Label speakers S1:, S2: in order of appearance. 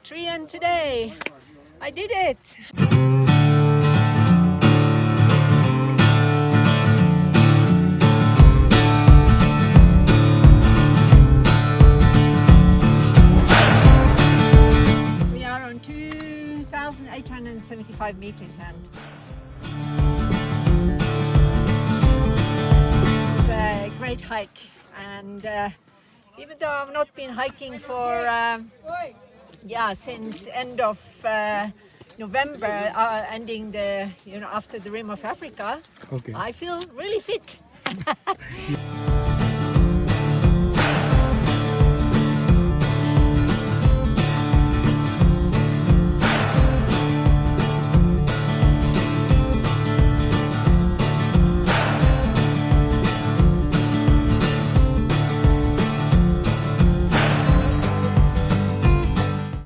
S1: Triund today. I did it. We are on 2,875 meters and it's a great hike. And even though I've not been hiking for since end of November, ending the after the Rim of Africa,
S2: Okay.
S1: I feel really fit.